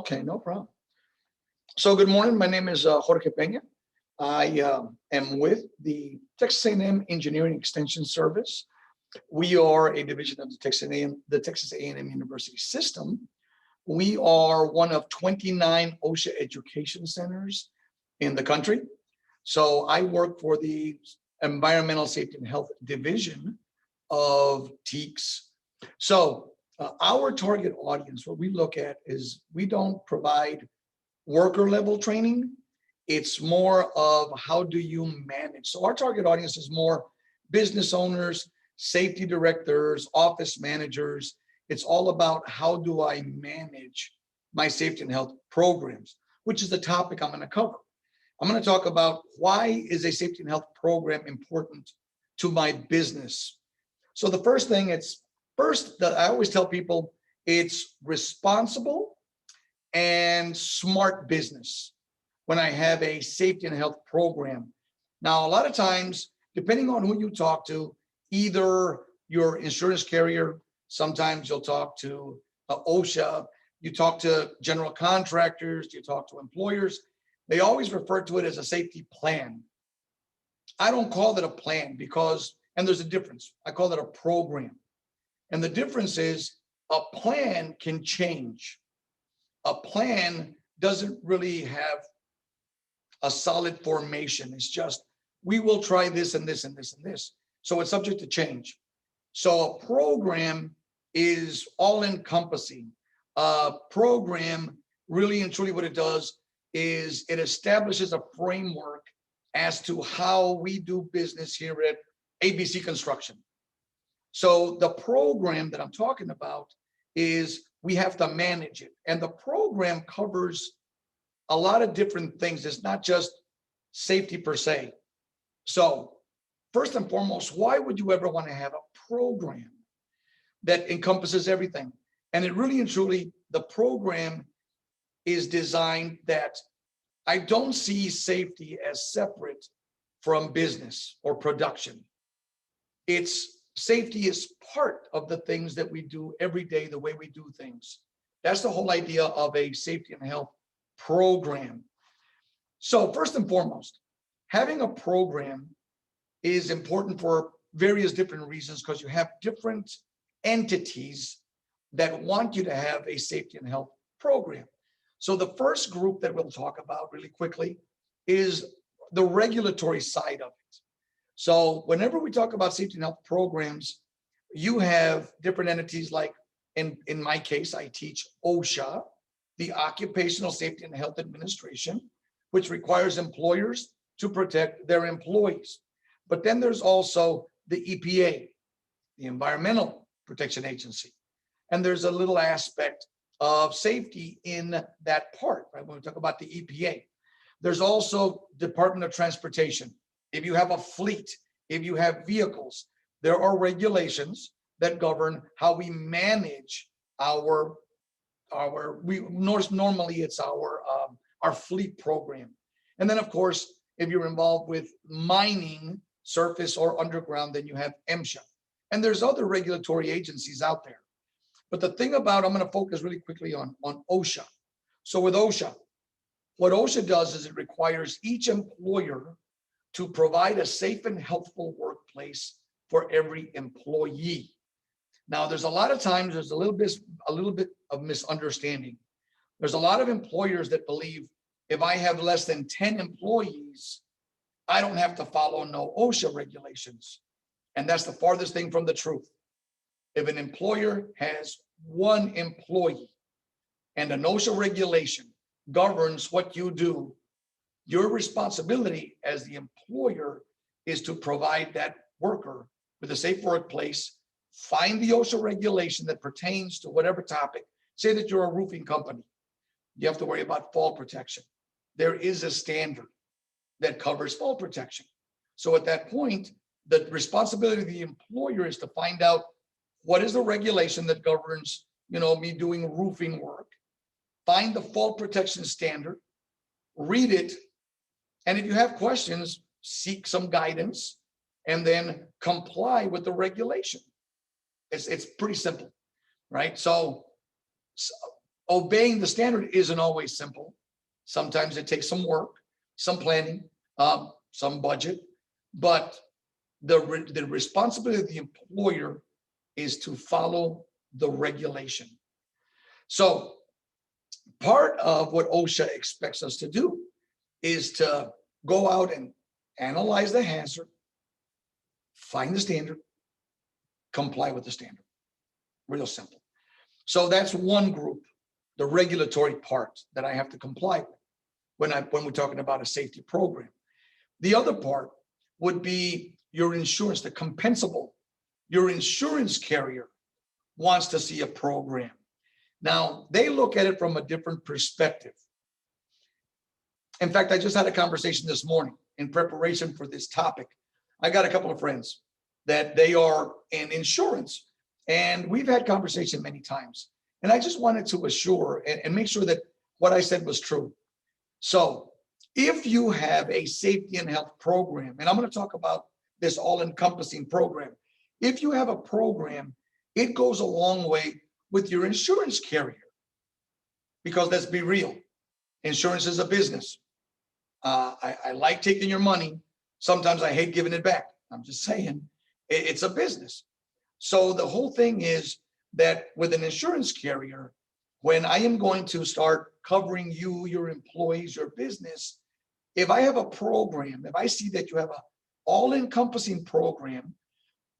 Okay, no problem. So good morning. My name is Jorge Peña. I am with the Texas A&M Engineering Extension Service. We are a division of the Texas A&M University System. We are one of 29 OSHA education centers in the country. So I work for the Environmental Safety and Health Division of TEKS. So our target audience, what we look at is we don't provide worker level training. It's more of how do you manage. So our target audience is more business owners, safety directors, office managers. It's all about how do I manage my safety and health programs, which is the topic I'm going to cover. I'm going to talk about why is a safety and health program important to my business. So the first thing, I always tell people it's responsible and smart business when I have a safety and health program. Now, a lot of times, depending on who you talk to, either your insurance carrier, sometimes you'll talk to OSHA, you talk to general contractors, you talk to employers, they always refer to it as a safety plan. I don't call it a plan and there's a difference. I call it a program. And the difference is a plan can change. A plan doesn't really have a solid formation. It's just, we will try this and this and this and this. So it's subject to change. So a program is all encompassing. A program, really and truly what it does is it establishes a framework as to how we do business here at ABC Construction. So the program that I'm talking about is we have to manage it. And the program covers a lot of different things. It's not just safety per se. So first and foremost, why would you ever want to have a program that encompasses everything? And it really and truly, the program is designed that I don't see safety as separate from business or production. Safety is part of the things that we do every day, the way we do things. That's the whole idea of a safety and health program. So first and foremost, having a program is important for various different reasons because you have different entities that want you to have a safety and health program. So the first group that we'll talk about really quickly is the regulatory side of it. So whenever we talk about safety and health programs, you have different entities like, in my case, I teach OSHA, the Occupational Safety and Health Administration, which requires employers to protect their employees. But then there's also the EPA, the Environmental Protection Agency. And there's a little aspect of safety in that part, right? When we talk about the EPA, there's also Department of Transportation. If you have a fleet, if you have vehicles, there are regulations that govern how we manage normally it's our fleet program. And then of course, if you're involved with mining, surface or underground, then you have MSHA. And there's other regulatory agencies out there. But the thing about, I'm going to focus really quickly on OSHA. So with OSHA, what OSHA does is it requires each employer to provide a safe and healthful workplace for every employee. Now, there's a lot of times there's a little bit of misunderstanding. There's a lot of employers that believe if I have less than 10 employees, I don't have to follow no OSHA regulations. And that's the farthest thing from the truth. If an employer has one employee and an OSHA regulation governs what you do, your responsibility as the employer is to provide that worker with a safe workplace, find the OSHA regulation that pertains to whatever topic. Say that you're a roofing company. You have to worry about fall protection. There is a standard that covers fall protection. So at that point, the responsibility of the employer is to find out what is the regulation that governs, me doing roofing work, find the fall protection standard, read it, and if you have questions, seek some guidance and then comply with the regulation. It's pretty simple, right? So obeying the standard isn't always simple. Sometimes it takes some work, some planning, some budget, but the responsibility of the employer is to follow the regulation. So part of what OSHA expects us to do is to go out and analyze the hazard, find the standard, comply with the standard. Real simple. So that's one group, the regulatory part that I have to comply with when we're talking about a safety program. The other part would be your insurance, the compensable. Your insurance carrier wants to see a program. Now, they look at it from a different perspective. In fact, I just had a conversation this morning in preparation for this topic. I got a couple of friends that they are in insurance, and we've had conversation many times. And I just wanted to assure and make sure that what I said was true. So if you have a safety and health program, and I'm going to talk about this all-encompassing program, if you have a program, it goes a long way with your insurance carrier. Because let's be real, insurance is a business. I like taking your money. Sometimes I hate giving it back. I'm just saying, it's a business. So the whole thing is that with an insurance carrier, when I am going to start covering you, your employees, your business, if I have a program, if I see that you have an all-encompassing program,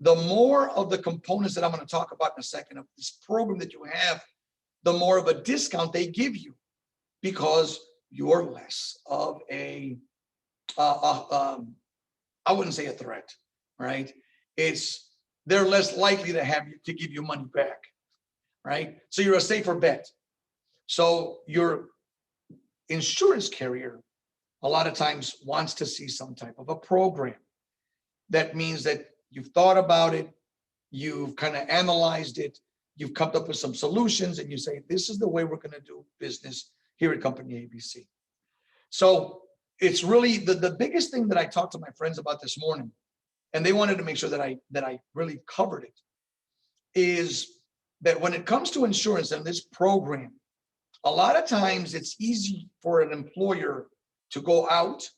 the more of the components that I'm going to talk about in a second of this program that you have, the more of a discount they give you, because you're less of I wouldn't say a threat, right? They're less likely to give you money back, right? So you're a safer bet. So your insurance carrier a lot of times wants to see some type of a program. That means that you've thought about it, you've kind of analyzed it, you've come up with some solutions, and you say, this is the way we're going to do business here at Company ABC. So it's really the biggest thing that I talked to my friends about this morning, and they wanted to make sure that I really covered it, is that when it comes to insurance and this program, a lot of times it's easy for an employer to go out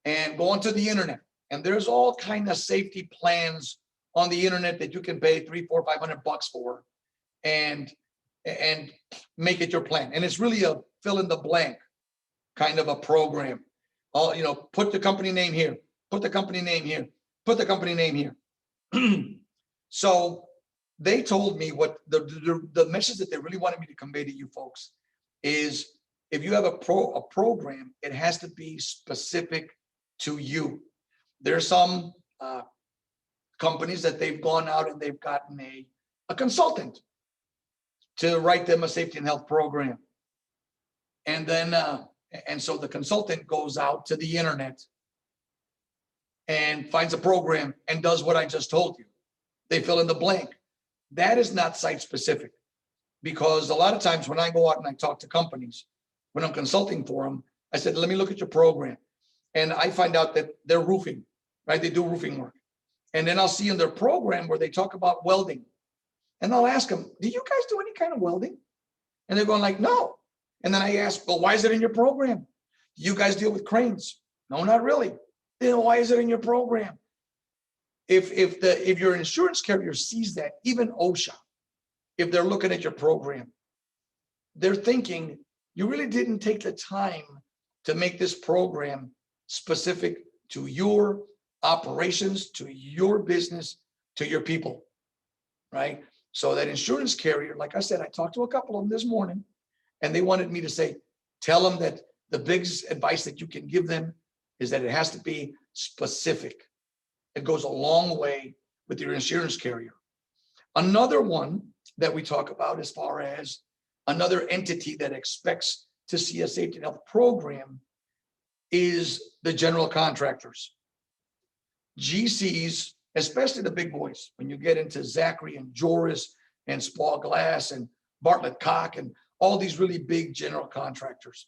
and go onto the internet, and there's all kind of safety plans on the internet that you can pay $300, $400, $500 for, and make it your plan. And it's really a fill in the blank kind of a program. Put the company name here, put the company name here, put the company name here. So they told me what the message that they really wanted me to convey to you folks is, if you have a program, it has to be specific to you. There's some companies that they've gone out and they've gotten a consultant to write them a safety and health program. And then, and so the consultant goes out to the internet and finds a program and does what I just told you. They fill in the blank. That is not site specific, because a lot of times when I go out and I talk to companies, when I'm consulting for them, I said, let me look at your program. And I find out that they're roofing, right? They do roofing work. And then I'll see in their program where they talk about welding. And I'll ask them, do you guys do any kind of welding? And they're going like, no. And then I ask, well, why is it in your program? Do you guys deal with cranes? No, not really. Then why is it in your program? If your insurance carrier sees that, even OSHA, if they're looking at your program, they're thinking, you really didn't take the time to make this program specific to your operations, to your business, to your people, right? So that insurance carrier, like I said, I talked to a couple of them this morning, and they wanted me to say, tell them that the biggest advice that you can give them is that it has to be specific. It goes a long way with your insurance carrier. Another one that we talk about as far as another entity that expects to see a safety and health program is the general contractors. GCs, especially the big boys, when you get into Zachary and Joris and Spall Glass and Bartlett Cock and all these really big general contractors.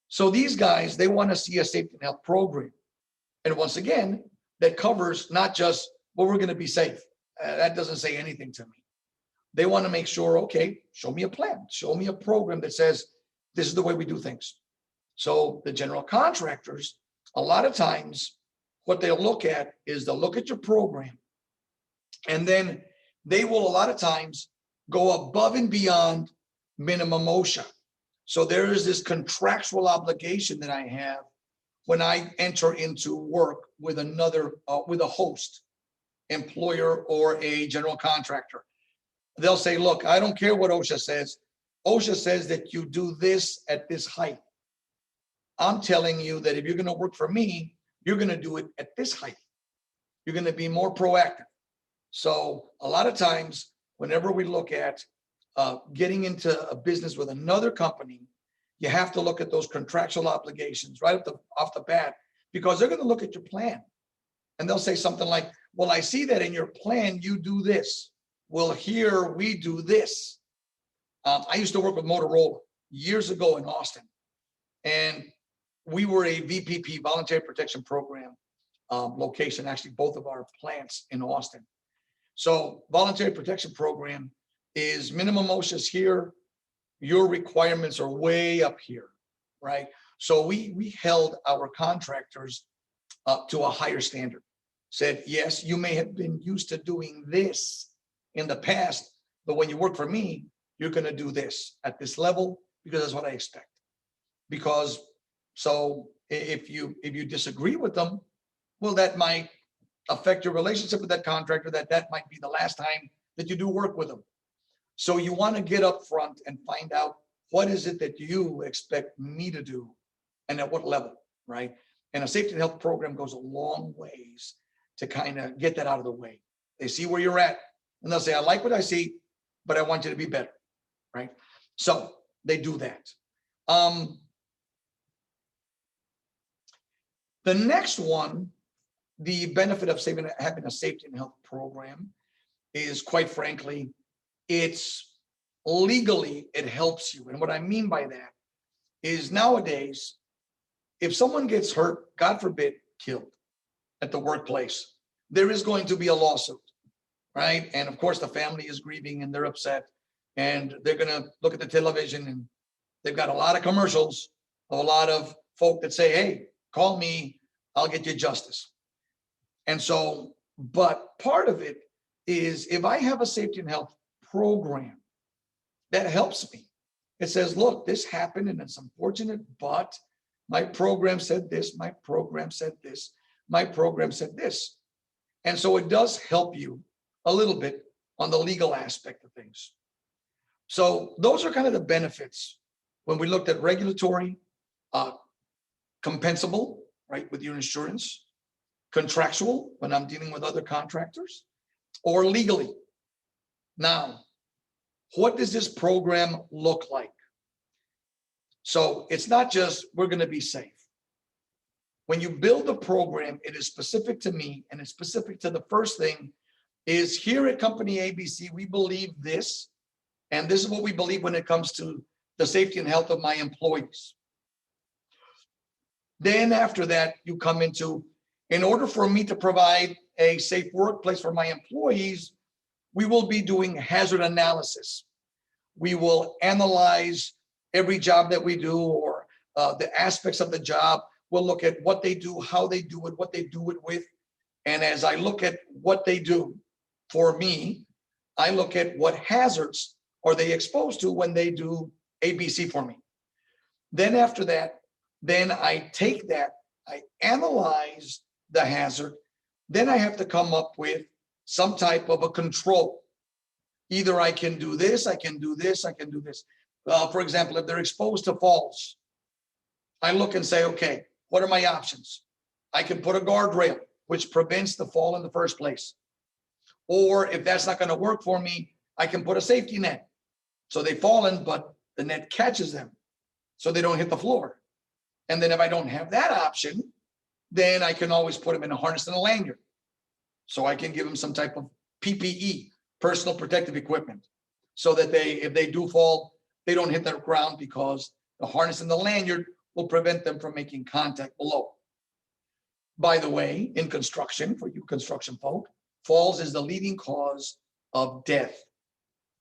So these guys, they want to see a safety and health program. And once again, that covers not just, well, we're going to be safe. That doesn't say anything to me. They want to make sure, okay, show me a plan, show me a program that says this is the way we do things. So the general contractors, a lot of times, what they'll look at is they'll look at your program, and then they will a lot of times go above and beyond minimum OSHA. So there is this contractual obligation that I have when I enter into work with another, with a host, employer, or a general contractor. They'll say, look, I don't care what OSHA says. OSHA says that you do this at this height. I'm telling you that if you're going to work for me, you're going to do it at this height. You're going to be more proactive. So a lot of times, whenever we look at getting into a business with another company, you have to look at those contractual obligations right off the bat, because they're going to look at your plan and they'll say something like, well, I see that in your plan, you do this. Well, here we do this. I used to work with Motorola years ago in Austin, and we were a VPP, Voluntary Protection Program location, actually both of our plants in Austin. So Voluntary Protection Program is minimum OSHA's here. Your requirements are way up here, right? So we held our contractors up to a higher standard. Said, yes, you may have been used to doing this in the past, but when you work for me, you're going to do this at this level because that's what I expect. Because so if you disagree with them, well, that might affect your relationship with that contractor, that might be the last time that you do work with them. So you want to get up front and find out what is it that you expect me to do and at what level, right? And a safety and health program goes a long ways to kind of get that out of the way. They see where you're at and they'll say, I like what I see, but I want you to be better, right? So they do that. The next one, the benefit of having a safety and health program is, quite frankly, it's legally, it helps you. And what I mean by that is nowadays, if someone gets hurt, God forbid, killed at the workplace, there is going to be a lawsuit, right? And of course, the family is grieving and they're upset and they're going to look at the television and they've got a lot of commercials of a lot of folk that say, hey, call me, I'll get you justice. And so, but part of it is if I have a safety and health program that helps me, it says, look, this happened and it's unfortunate, but my program said this, my program said this, my program said this. And so it does help you a little bit on the legal aspect of things. So those are kind of the benefits when we looked at regulatory, compensable, right, with your insurance, contractual when I'm dealing with other contractors, or legally. Now, what does this program look like? So it's not just we're going to be safe. When you build a program, it is specific to me, and it's specific to the first thing is here at Company ABC, we believe this, and this is what we believe when it comes to the safety and health of my employees. Then after that, you come into, in order for me to provide a safe workplace for my employees, we will be doing hazard analysis. We will analyze every job that we do, or the aspects of the job. We'll look at what they do, how they do it, what they do it with. And as I look at what they do for me, I look at what hazards are they exposed to when they do ABC for me. Then after that, then I take that, I analyze the hazard. Then I have to come up with some type of a control. Either I can do this, I can do this, I can do this. For example, if they're exposed to falls, I look and say, okay, what are my options? I can put a guardrail, which prevents the fall in the first place. Or if that's not going to work for me, I can put a safety net. So they've fallen, but the net catches them so they don't hit the floor. And then if I don't have that option, then I can always put them in a harness and a lanyard. So I can give them some type of PPE, personal protective equipment, so that if they do fall, they don't hit the ground, because the harness and the lanyard will prevent them from making contact below. By the way, in construction, for you construction folk, falls is the leading cause of death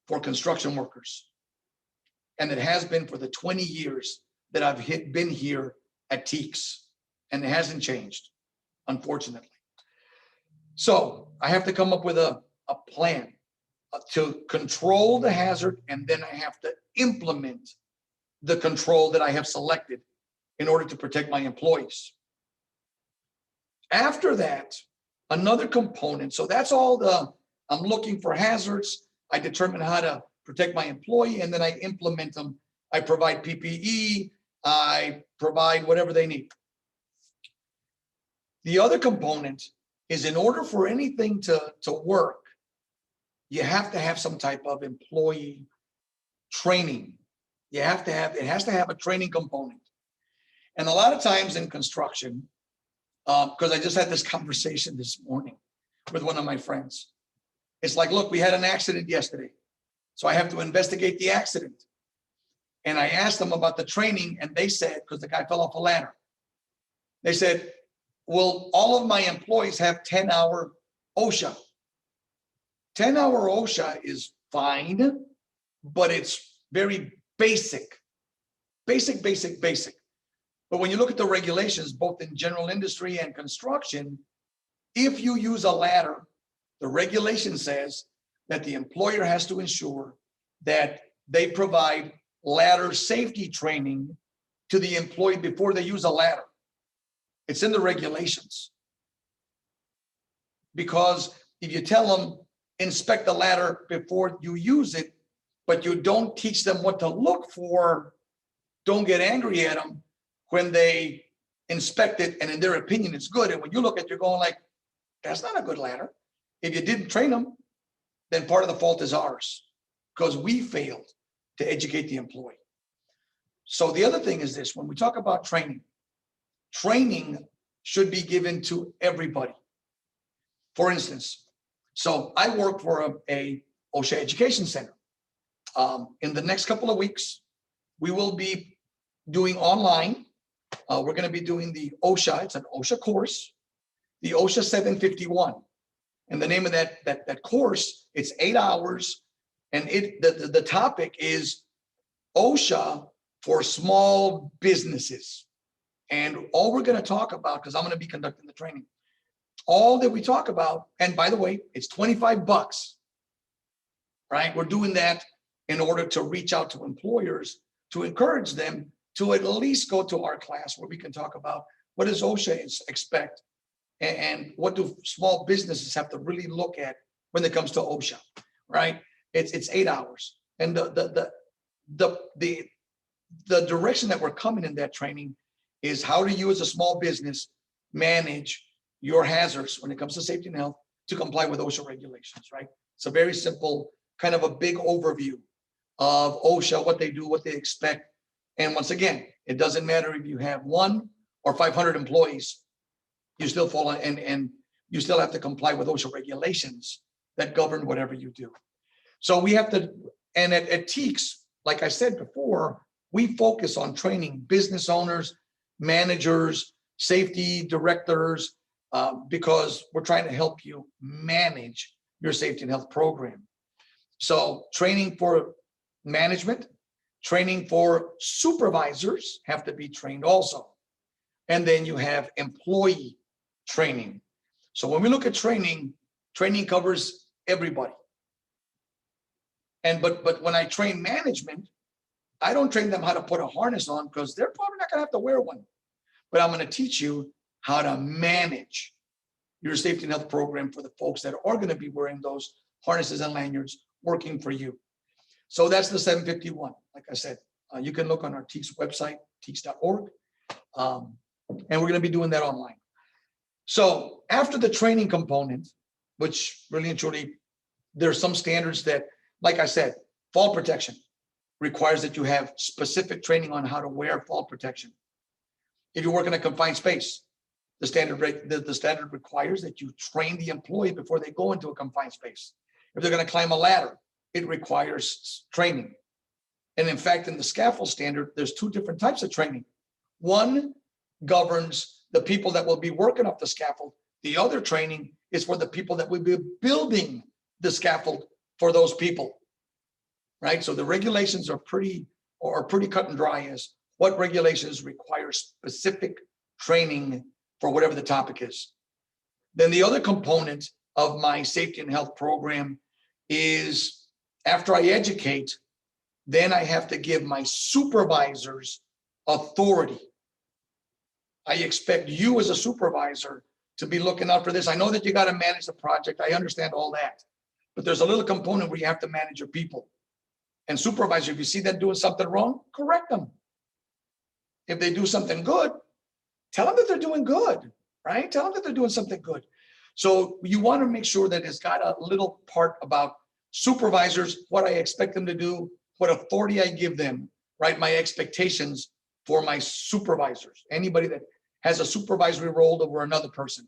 for construction workers. And it has been for the 20 years that I've been here at TEEX, and it hasn't changed, unfortunately. So I have to come up with a plan to control the hazard, and then I have to implement the control that I have selected in order to protect my employees. After that, another component, so that's all I'm looking for hazards, I determine how to protect my employee, and then I implement them. I provide PPE, I provide whatever they need. The other component is, in order for anything to work, you have to have some type of employee training. It has to have a training component. And a lot of times in construction, because I just had this conversation this morning with one of my friends. It's like, look, we had an accident yesterday, so I have to investigate the accident. And I asked them about the training, and they said, because the guy fell off a ladder, they said, well, all of my employees have 10-hour OSHA. 10-hour OSHA is fine, but it's very basic. But when you look at the regulations, both in general industry and construction, if you use a ladder, the regulation says that the employer has to ensure that they provide ladder safety training to the employee before they use a ladder. It's in the regulations. Because if you tell them, inspect the ladder before you use it, but you don't teach them what to look for, don't get angry at them when they inspect it and in their opinion it's good. And when you look at it, you're going like, that's not a good ladder. If you didn't train them, then part of the fault is ours because we failed to educate the employee. So the other thing is this: when we talk about training, training should be given to everybody. For instance, so I work for a OSHA education center. In the next couple of weeks, we will be doing online. We're going to be doing the OSHA. It's an OSHA course, the OSHA 751. And the name of that course, it's 8 hours. And the topic is OSHA for small businesses. And all we're going to talk about, because I'm going to be conducting the training, all that we talk about, and by the way, it's $25, right? We're doing that in order to reach out to employers, to encourage them to at least go to our class where we can talk about what does OSHA expect and what do small businesses have to really look at when it comes to OSHA, right? It's 8 hours. And the direction that we're coming in that training is how do you as a small business manage your hazards when it comes to safety and health to comply with OSHA regulations, right? It's a very simple, kind of a big overview of OSHA, what they do, what they expect. And once again, it doesn't matter if you have 1 or 500 employees, you still fall on, and you still have to comply with OSHA regulations that govern whatever you do. So we have to, and at TEEX, like I said before, we focus on training business owners, managers, safety directors, because we're trying to help you manage your safety and health program. So training for management, training for supervisors have to be trained also. And then you have employee training. So when we look at training, training covers everybody. And but when I train management, I don't train them how to put a harness on because they're probably not going to have to wear one. But I'm going to teach you how to manage your safety and health program for the folks that are going to be wearing those harnesses and lanyards working for you. So that's the 751. Like I said, you can look on our TEEX website, teeks.org. And we're going to be doing that online. So after the training component, which really and truly, there's some standards that, like I said, fall protection requires that you have specific training on how to wear fall protection. If you work in a confined space, the standard requires that you train the employee before they go into a confined space. If they're going to climb a ladder, it requires training. And in fact, in the scaffold standard, there's 2 different types of training. One governs the people that will be working up the scaffold. The other training is for the people that will be building the scaffold for those people. right? So the regulations are pretty cut and dry as what regulations require specific training for whatever the topic is. Then the other component of my safety and health program is after I educate, then I have to give my supervisors authority. I expect you as a supervisor to be looking out for this. I know that you got to manage the project. I understand all that, but there's a little component where you have to manage your people. And supervisor, if you see them doing something wrong, correct them. If they do something good, tell them that they're doing good, right? Tell them that they're doing something good. So you want to make sure that it's got a little part about supervisors, what I expect them to do, what authority I give them, right? My expectations for my supervisors, anybody that has a supervisory role over another person.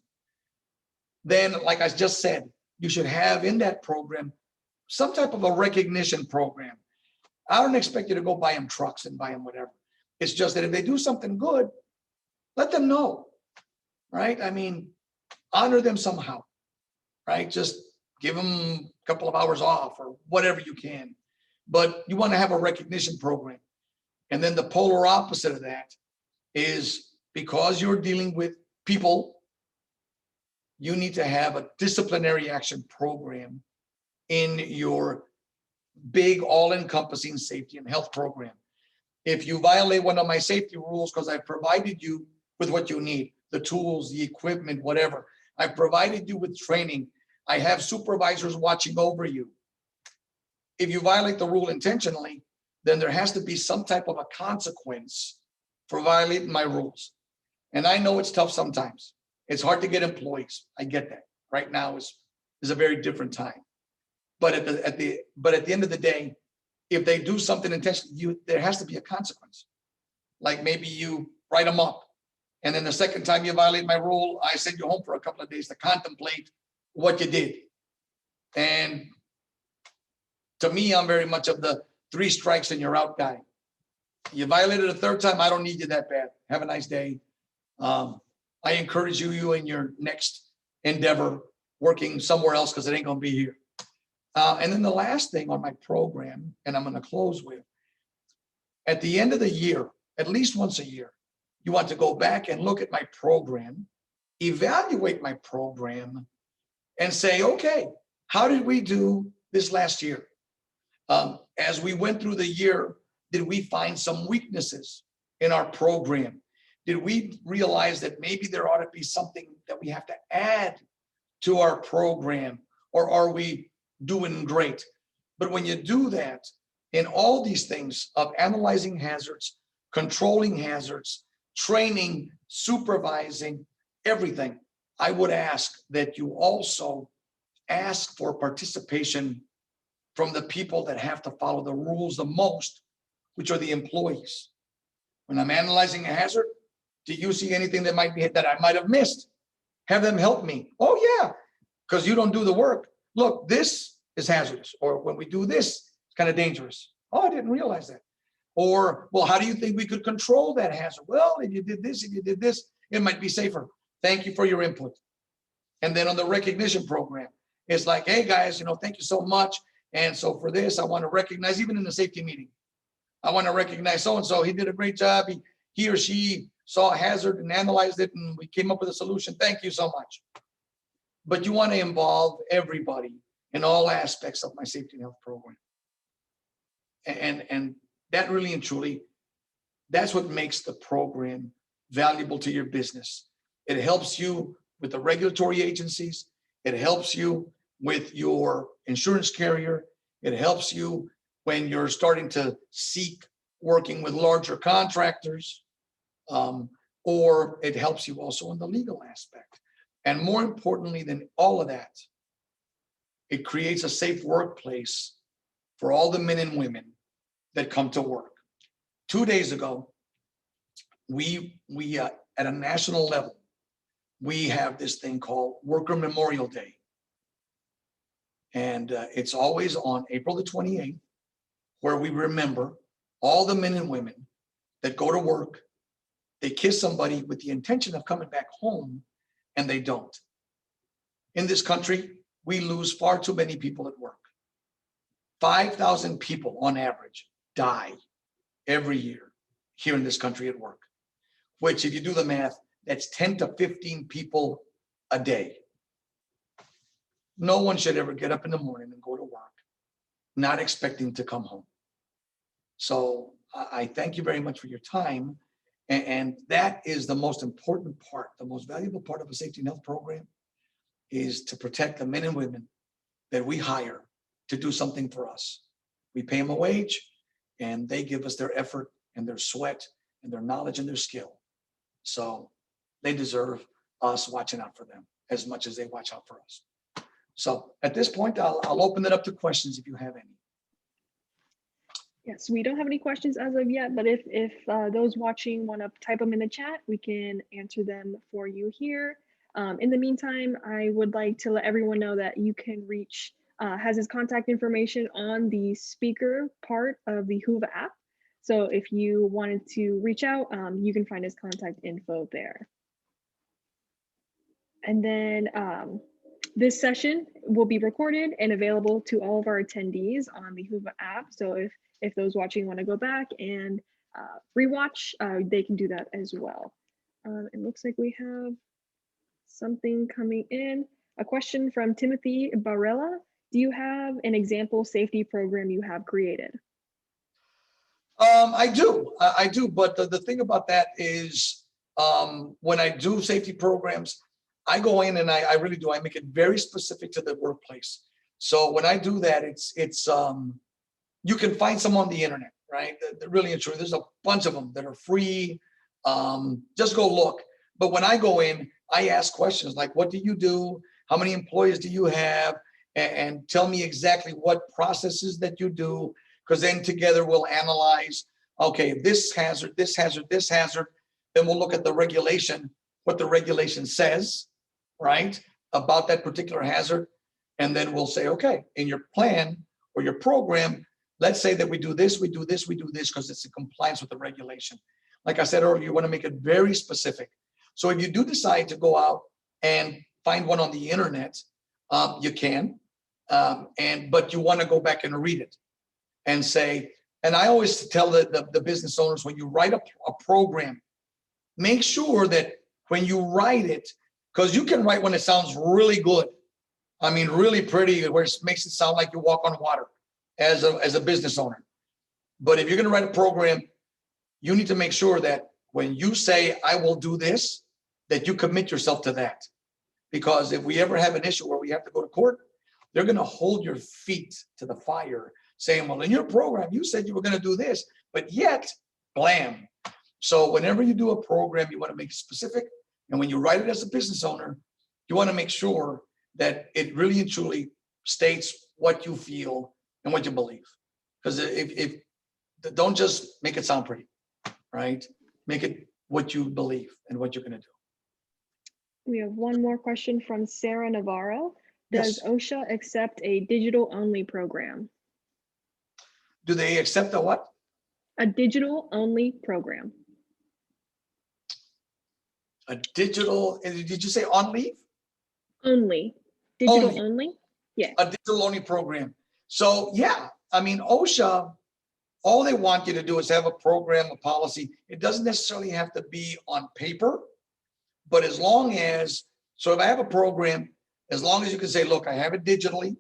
Then, like I just said, you should have in that program some type of a recognition program. I don't expect you to go buy them trucks and buy them whatever. It's just that if they do something good, let them know, right? I mean, honor them somehow, right? Just give them a couple of hours off or whatever you can. But you want to have a recognition program. And then the polar opposite of that is because you're dealing with people, you need to have a disciplinary action program in your big all-encompassing safety and health program. If you violate one of my safety rules, because I've provided you with what you need, the tools, the equipment, whatever, I've provided you with training, I have supervisors watching over you. If you violate the rule intentionally, then there has to be some type of a consequence for violating my rules. And I know it's tough sometimes. It's hard to get employees. I get that. Right now is a very different time. But at the end of the day, if they do something intentionally, there has to be a consequence. Like maybe you write them up, and then the second time you violate my rule, I send you home for a couple of days to contemplate what you did. And to me, I'm very much of the 3 strikes and you're out guy. You violated a third time, I don't need you that bad. Have a nice day. I encourage you in your next endeavor, working somewhere else because it ain't gonna be here. And then the last thing on my program, and I'm gonna close with, at the end of the year, at least once a year, you want to go back and look at my program, evaluate my program, and say, okay, how did we do this last year? As we went through the year, did we find some weaknesses in our program? Did we realize that maybe there ought to be something that we have to add to our program, or are we doing great? But when you do that, in all these things of analyzing hazards, controlling hazards, training, supervising, everything, I would ask that you also ask for participation from the people that have to follow the rules the most, which are the employees. When I'm analyzing a hazard, do you see anything that I might have missed? Have them help me. Oh yeah, because you don't do the work. Look, this is hazardous. Or when we do this, it's kind of dangerous. Oh, I didn't realize that. Or, well, how do you think we could control that hazard? Well, if you did this, it might be safer. Thank you for your input. And then on the recognition program, it's like, hey guys, thank you so much. And so for this, I want to recognize, even in the safety meeting, I want to recognize so-and-so. He did a great job. He or she saw a hazard and analyzed it, and we came up with a solution. Thank you so much. But you want to involve everybody in all aspects of my safety and health program. And that really and truly, that's what makes the program valuable to your business. It helps you with the regulatory agencies. It helps you with your insurance carrier. It helps you when you're starting to seek working with larger contractors, or it helps you also in the legal aspect. And more importantly than all of that, it creates a safe workplace for all the men and women that come to work. 2 days ago, we at a national level, we have this thing called Worker Memorial Day. And it's always on April the 28th, where we remember all the men and women that go to work, they kiss somebody with the intention of coming back home, and they don't. In this country, we lose far too many people at work. 5,000 people on average die every year here in this country at work, which if you do the math, that's 10 to 15 people a day. No one should ever get up in the morning and go to work not expecting to come home. So I thank you very much for your time. And that is the most important part, the most valuable part of a safety and health program is to protect the men and women that we hire to do something for us. We pay them a wage and they give us their effort and their sweat and their knowledge and their skill. So they deserve us watching out for them as much as they watch out for us. So at this point, I'll open it up to questions if you have any. Yes, we don't have any questions as of yet, but if those watching want to type them in the chat, we can answer them for you here. In the meantime, I would like to let everyone know that you can reach has his contact information on the speaker part of the Whova app. So if you wanted to reach out, you can find his contact info there. And then this session will be recorded and available to all of our attendees on the Whova app. So if those watching want to go back and rewatch, they can do that as well. It looks like we have something coming in. A question from Timothy Barella. Do you have an example safety program you have created? I do. But the thing about that is when I do safety programs, I go in and I really do. I make it very specific to the workplace. So when I do that, it's you can find some on the internet, right? They're really and truly. There's a bunch of them that are free. Just go look. But when I go in, I ask questions like, what do you do? How many employees do you have? And tell me exactly what processes that you do. Because then together we'll analyze, okay, this hazard, this hazard, this hazard. Then we'll look at the regulation, what the regulation says, right, about that particular hazard. And then we'll say, okay, in your plan or your program, let's say that we do this, we do this, we do this, because it's in compliance with the regulation. Like I said earlier, you want to make it very specific. So if you do decide to go out and find one on the internet, you can, but you want to go back and read it and say, and I always tell the business owners, when you write a program, make sure that when you write it, because you can write when it sounds really good. I mean, really pretty, where it makes it sound like you walk on water as a business owner. But if you're going to write a program, you need to make sure that when you say, I will do this, that you commit yourself to that. Because if we ever have an issue where we have to go to court, they're going to hold your feet to the fire saying, well, in your program, you said you were going to do this, but yet, blam. So whenever you do a program, you want to make it specific. And when you write it as a business owner, you want to make sure that it really and truly states what you feel and what you believe. Because if don't just make it sound pretty, right? Make it what you believe and what you're going to do. We have one more question from Sarah Navarro. Does Yes. OSHA accept a digital only program? Do they accept a what? A digital only program. A digital, did you say on leave? Only. Digital only? Yeah. A digital only program. So yeah, I mean, OSHA, all they want you to do is have a program, a policy. It doesn't necessarily have to be on paper, but as long as, so if I have a program, as long as you can say, look, I have it digitally,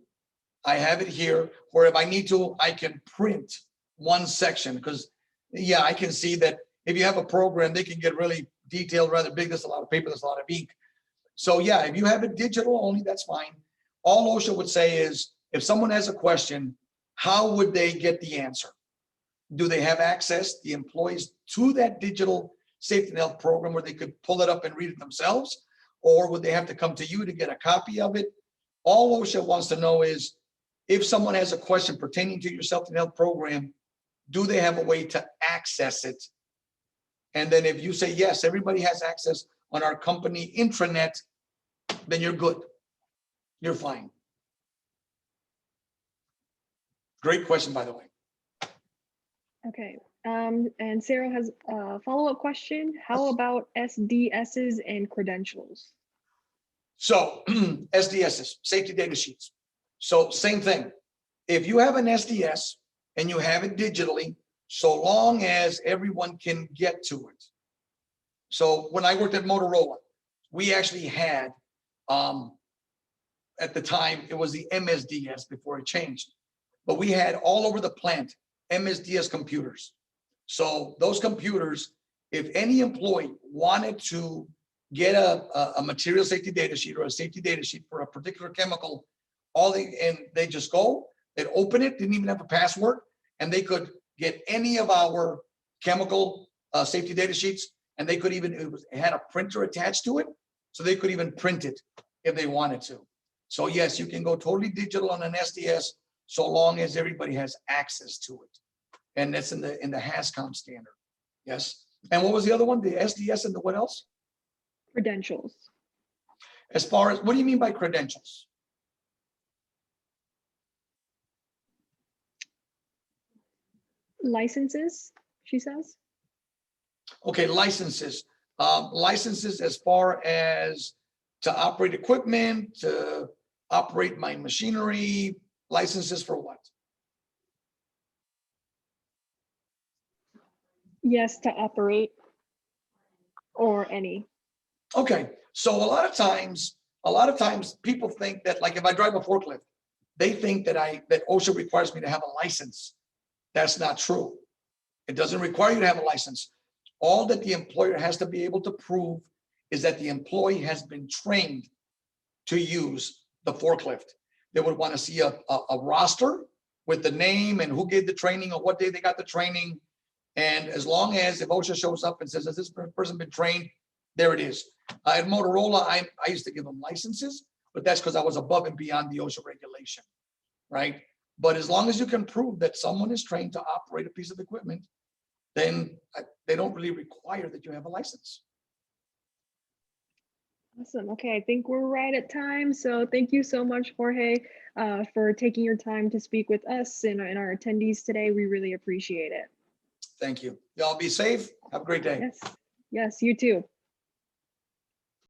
I have it here, or if I need to, I can print one section, because yeah, I can see that if you have a program, they can get really detailed, rather big. There's a lot of paper, there's a lot of ink. So yeah, if you have it digital only, that's fine. All OSHA would say is, if someone has a question, how would they get the answer? Do they have access, the employees, to that digital safety and health program where they could pull it up and read it themselves? Or would they have to come to you to get a copy of it? All OSHA wants to know is, if someone has a question pertaining to your safety and health program, do they have a way to access it? And then if you say, yes, everybody has access on our company intranet, then you're good. You're fine. Great question, by the way. Okay. And Sarah has a follow-up question. How about SDSs and credentials? So SDSs, safety data sheets. So same thing. if you have an SDS and you have it digitally, so long as everyone can get to it. So when I worked at Motorola, we actually had, at the time, it was the MSDS before it changed, but we had all over the plant MSDS computers. So those computers, if any employee wanted to get a material safety data sheet or a safety data sheet for a particular chemical, they just go, they'd open it, didn't even have a password, and they could get any of our chemical safety data sheets, and they could even, it had a printer attached to it, so they could even print it if they wanted to. So yes, you can go totally digital on an SDS so long as everybody has access to it. And that's in the HASCOM standard. Yes. And what was the other one? The SDS and the what else? Credentials. As far as, what do you mean by credentials? Licenses, she says. Okay, licenses. Licenses as far as to operate equipment, to operate my machinery, licenses for what? Yes, to operate or any. Okay, so a lot of times people think that, like, if I drive a forklift, they think that OSHA requires me to have a license. That's not true. It doesn't require you to have a license. All that the employer has to be able to prove is that the employee has been trained to use the forklift. They would want to see a roster with the name and who gave the training or what day they got the training. And as long as, if OSHA shows up and says, has this person been trained? There it is. At Motorola, I used to give them licenses, but that's because I was above and beyond the OSHA regulation, right? But as long as you can prove that someone is trained to operate a piece of equipment, then they don't really require that you have a license. Awesome. Okay, I think we're right at time. So thank you so much, Jorge, for taking your time to speak with us and our attendees today. We really appreciate it. Thank you. Y'all be safe. Have a great day. Yes. Yes, you too.